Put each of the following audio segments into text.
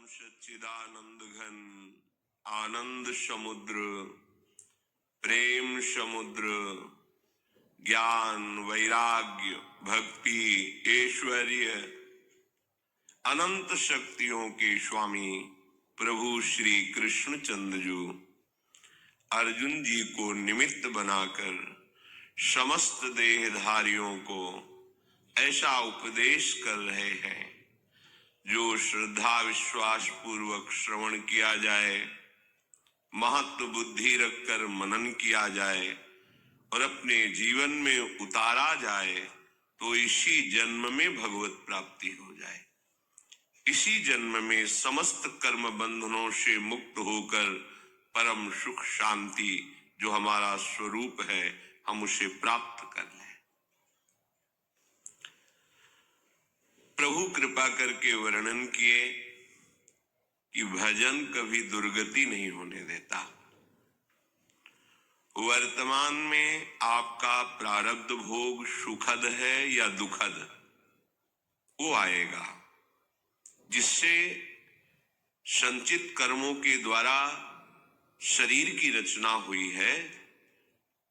सच्चिदानंद घन आनंद समुद्र प्रेम समुद्र ज्ञान वैराग्य भक्ति ऐश्वर्य अनंत शक्तियों के स्वामी प्रभु श्री कृष्ण चंद्र जी अर्जुन जी को निमित्त बनाकर समस्त देहधारियों को ऐसा उपदेश कर रहे हैं जो श्रद्धा विश्वास पूर्वक श्रवण किया जाए, महत्व बुद्धि रखकर मनन किया जाए और अपने जीवन में उतारा जाए तो इसी जन्म में भगवत प्राप्ति हो जाए। इसी जन्म में समस्त कर्म बंधनों से मुक्त होकर परम सुख शांति जो हमारा स्वरूप है हम उसे प्राप्त कर लें। प्रभु कृपा करके वर्णन किए कि भजन कभी दुर्गति नहीं होने देता। वर्तमान में आपका प्रारब्ध भोग सुखद है या दुखद, वो आएगा। जिससे संचित कर्मों के द्वारा शरीर की रचना हुई है,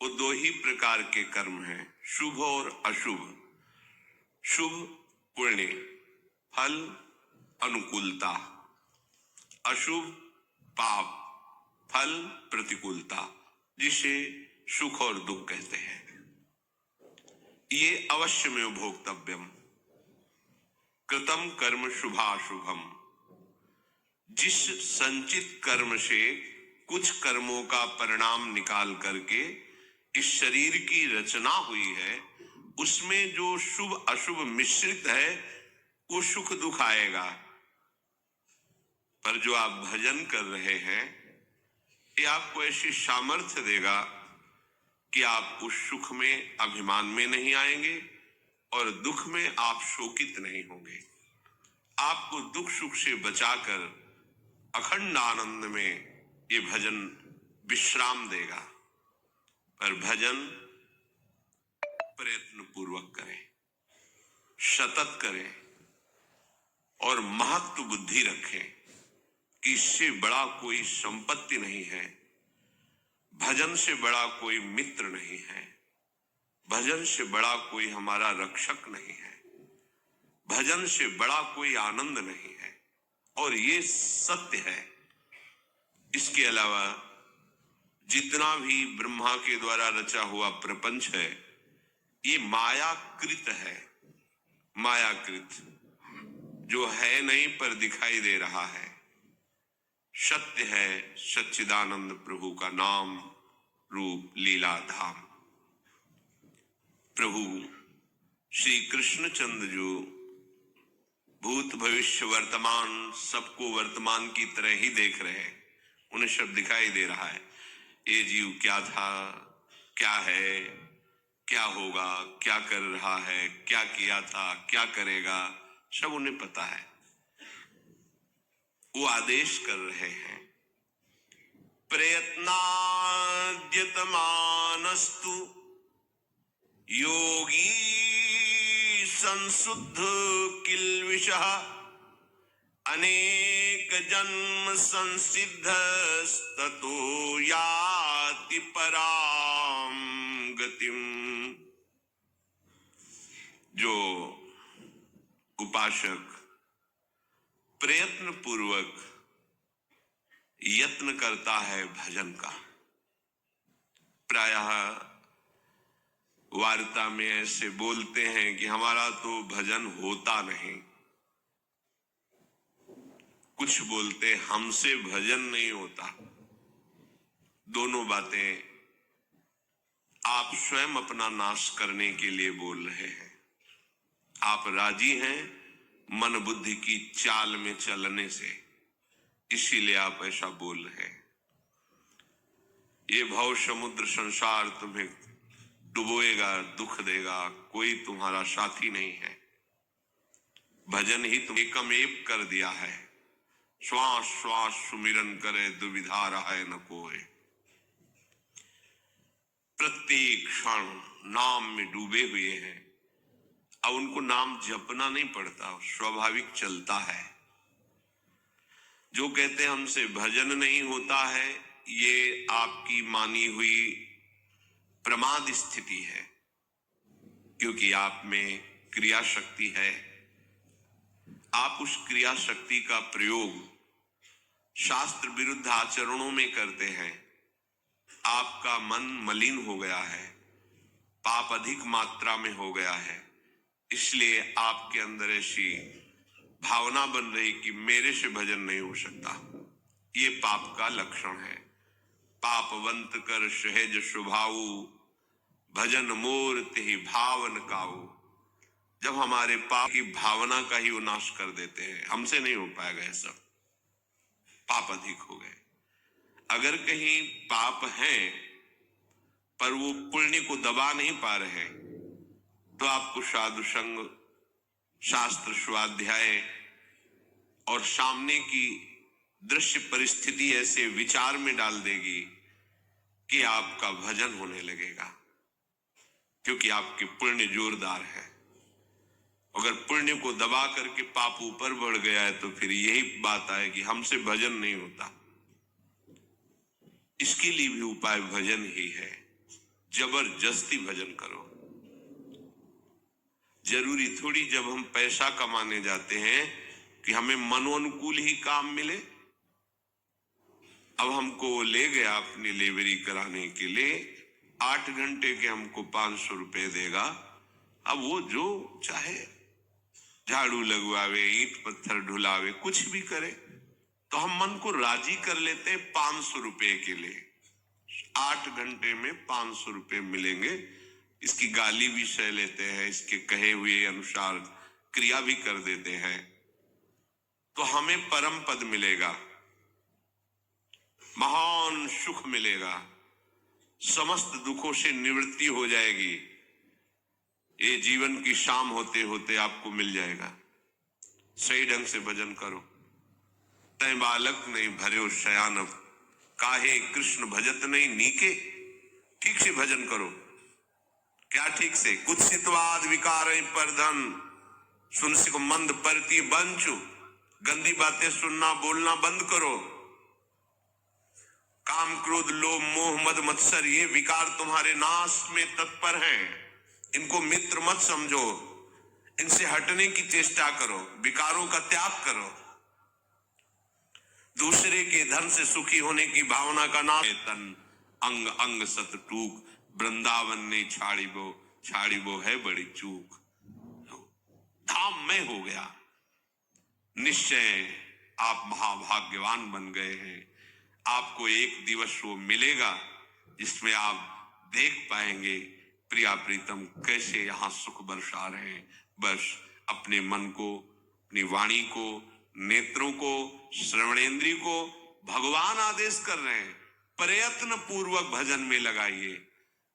वो दो ही प्रकार के कर्म हैं, शुभ और अशुभ। शुभ पुण्य फल अनुकूलता, अशुभ पाप फल प्रतिकूलता, जिसे सुख और दुख कहते हैं। ये अवश्य में भोक्तव्यम कृतम कर्म शुभाशुभम। जिस संचित कर्म से कुछ कर्मों का परिणाम निकाल करके इस शरीर की रचना हुई है, उसमें जो शुभ अशुभ मिश्रित है वो सुख दुख आएगा। पर जो आप भजन कर रहे हैं ये आपको ऐसी सामर्थ्य देगा कि आप उस सुख में अभिमान में नहीं आएंगे और दुख में आप शोकित नहीं होंगे। आपको दुख सुख से बचाकर अखंड आनंद में ये भजन विश्राम देगा। पर भजन प्रयत्न पूर्वक करें, सतत करें और महत्व बुद्धि रखें कि इससे बड़ा कोई संपत्ति नहीं है, भजन से बड़ा कोई मित्र नहीं है, भजन से बड़ा कोई हमारा रक्षक नहीं है, भजन से बड़ा कोई आनंद नहीं है। और ये सत्य है। इसके अलावा जितना भी ब्रह्मा के द्वारा रचा हुआ प्रपंच है ये मायाकृत है। मायाकृत जो है नहीं पर दिखाई दे रहा है, सत्य है सच्चिदानंद प्रभु का नाम रूप लीला धाम। प्रभु श्री कृष्ण चंद्र जो भूत भविष्य वर्तमान सबको वर्तमान की तरह ही देख रहे हैं, उन्हें सब दिखाई दे रहा है। ये जीव क्या था, क्या है, क्या होगा, क्या कर रहा है, क्या किया था, क्या करेगा, सब उन्हें पता है। वो आदेश कर रहे हैं, प्रयत्नाद्यतमानस्तु योगी संशुद्ध किल्विषः अनेक जन्म संसिद्धस्ततो याति पराम गतिम। जो उपासक प्रयत्न पूर्वक यत्न करता है भजन का, प्रायः वार्ता में ऐसे बोलते हैं कि हमारा तो भजन होता नहीं, कुछ बोलते हमसे भजन नहीं होता। दोनों बातें आप स्वयं अपना नाश करने के लिए बोल रहे हैं। आप राजी हैं मन बुद्धि की चाल में चलने से, इसीलिए आप ऐसा बोल रहे हैं। ये भव समुद्र संसार तुम्हें डुबोएगा, दुख देगा, कोई तुम्हारा साथी नहीं है। भजन ही तुम एकमेव कर दिया है। श्वास श्वास सुमिरन करे दुविधा रहे न कोई। प्रत्येक क्षण नाम में डूबे हुए हैं। अब उनको नाम जपना नहीं पड़ता, स्वाभाविक चलता है। जो कहते हैं हमसे भजन नहीं होता है, ये आपकी मानी हुई प्रमाद स्थिति है, क्योंकि आप में क्रिया शक्ति है। आप उस क्रिया शक्ति का प्रयोग शास्त्र विरुद्ध आचरणों में करते हैं। आपका मन मलिन हो गया है, पाप अधिक मात्रा में हो गया है, इसलिए आपके अंदर ऐसी भावना बन रही कि मेरे से भजन नहीं हो सकता। ये पाप का लक्षण है। पापवंत कर सहज स्वभाऊ, भजन मोर तेहि भावन काऊ। जब हमारे पाप की भावना का ही वो नाश कर देते हैं, हमसे नहीं हो पाएगा, ये सब पाप अधिक हो गए। अगर कहीं पाप है पर वो पुण्य को दबा नहीं पा रहे, तो आपको साधु संग, शास्त्र स्वाध्याय और सामने की दृश्य परिस्थिति ऐसे विचार में डाल देगी कि आपका भजन होने लगेगा, क्योंकि आपके पुण्य जोरदार है। अगर पुण्य को दबा करके पाप ऊपर बढ़ गया है तो फिर यही बात आए कि हमसे भजन नहीं होता। इसके लिए भी उपाय भजन ही है। जबरदस्ती भजन करो। जरूरी थोड़ी जब हम पैसा कमाने जाते हैं कि हमें मनोनुकूल ही काम मिले। अब हमको ले गया अपनी लेबरी कराने के लिए, 8 घंटे के हमको 500 रुपए देगा। अब वो जो चाहे झाड़ू लगवावे, ईंट पत्थर ढुलावे, कुछ भी करे, तो हम मन को राजी कर लेते हैं 500 रुपए के लिए। 8 घंटे में 500 रुपए मिलेंगे, इसकी गाली भी सह लेते हैं, इसके कहे हुए अनुसार क्रिया भी कर देते हैं, तो हमें परम पद मिलेगा, महान सुख मिलेगा, समस्त दुखों से निवृत्ति हो जाएगी। ये जीवन की शाम होते होते आपको मिल जाएगा। सही ढंग से भजन करो। तय बालक नहीं भरे शयानव, काहे कृष्ण भजत नहीं नीके। ठीक से भजन करो। क्या ठीक से? कुत्सितवाद विकार पर धन, सुन सिख मंद परती बंचु। गंदी बातें सुनना बोलना बंद करो। काम क्रोध लोभ मोह मद मत्सर, ये विकार तुम्हारे नाश में तत्पर हैं। इनको मित्र मत समझो, इनसे हटने की चेष्टा करो, विकारों का त्याग करो। दूसरे के धन से सुखी होने की भावना का नाश। तन अंग अंग सत टूक, वृंदावन ने छाड़ी वो है बड़ी चूक। धाम में हो गया। निश्चय आप महाभाग्यवान बन गए हैं। आपको एक दिवस वो मिलेगा जिसमें आप देख पाएंगे प्रिया प्रीतम कैसे यहाँ सुख बरसा रहे हैं। बस अपने मन को, अपनी वाणी को, नेत्रों को, श्रवणेंद्रिय को भगवान आदेश कर रहे हैं, प्रयत्न पूर्वक भजन में लगाइए।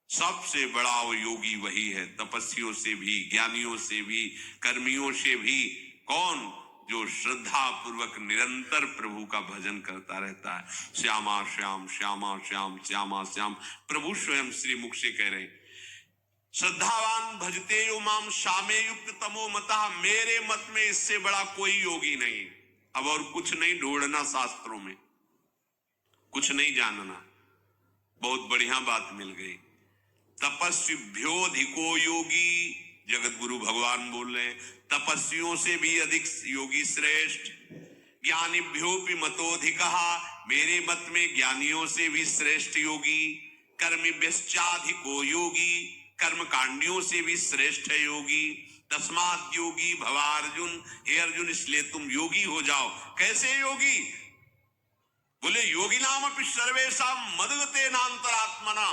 सबसे बड़ा वो योगी वही है, तपस्वियों से भी, ज्ञानियों से भी, कर्मियों से भी। कौन? जो श्रद्धा पूर्वक निरंतर प्रभु का भजन करता रहता है। श्यामा श्याम श्यामा श्याम श्यामा श्याम। प्रभु स्वयं श्री मुख से कह रहे हैं, श्रद्धावान भजते यो माम शामे युक्त तमो मता। मेरे मत में इससे बड़ा कोई योगी नहीं। अब और कुछ नहीं ढूंढना, शास्त्रों में कुछ नहीं जानना। बहुत बढ़िया बात मिल गई। तपस्विभ्योधिको योगी, जगत गुरु भगवान बोल रहे हैं, तपस्वियों से भी अधिक योगी श्रेष्ठ। ज्ञानिभ्योपि मतोधिकः, मेरे मत में ज्ञानियों से भी श्रेष्ठ योगी। कर्मिभ्यश्चाधिको योगी, कर्म कांडियों से भी श्रेष्ठ है योगी। तस्मात् योगी भवार्जुन, हे अर्जुन इसलिए तुम योगी हो जाओ। कैसे योगी? बोले योगी नाम अपि सर्वेषां मदगते नान्तरात्मना,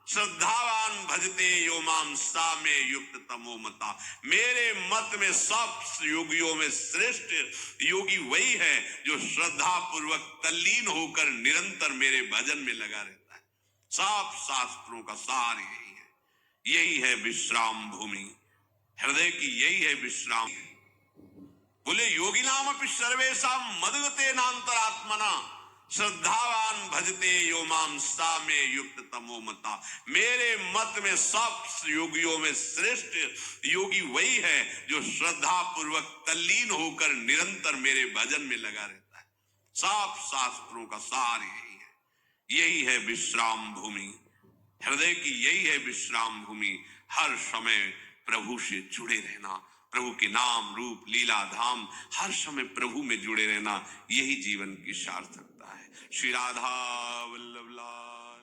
श्रद्धावान भजते यो माम सा में युक्त तमो मता। मेरे मत में सब योगियों में श्रेष्ठ योगी वही है जो श्रद्धा पूर्वक तल्लीन होकर निरंतर मेरे भजन में लगा रहता है। सब शास्त्रों का सार यही है। यही है विश्राम भूमि, हृदय की यही है विश्राम। बोले योगी नाम अपि सर्वेषां मदगते नान्तरात्मना, श्रद्धावान भजते यो माम सा में युक्त तमो मता। मेरे मत में सब योगियों में श्रेष्ठ योगी वही है जो श्रद्धा पूर्वक तल्लीन होकर निरंतर मेरे भजन में लगा रहता है। सब शास्त्रों का सार यही है। यही है विश्राम भूमि, हृदय की यही है विश्राम भूमि। हर समय प्रभु से जुड़े रहना, प्रभु के नाम रूप लीला धाम, हर समय प्रभु में जुड़े रहना, यही जीवन की सार्थकता है। श्री राधा वल्लभ लाल।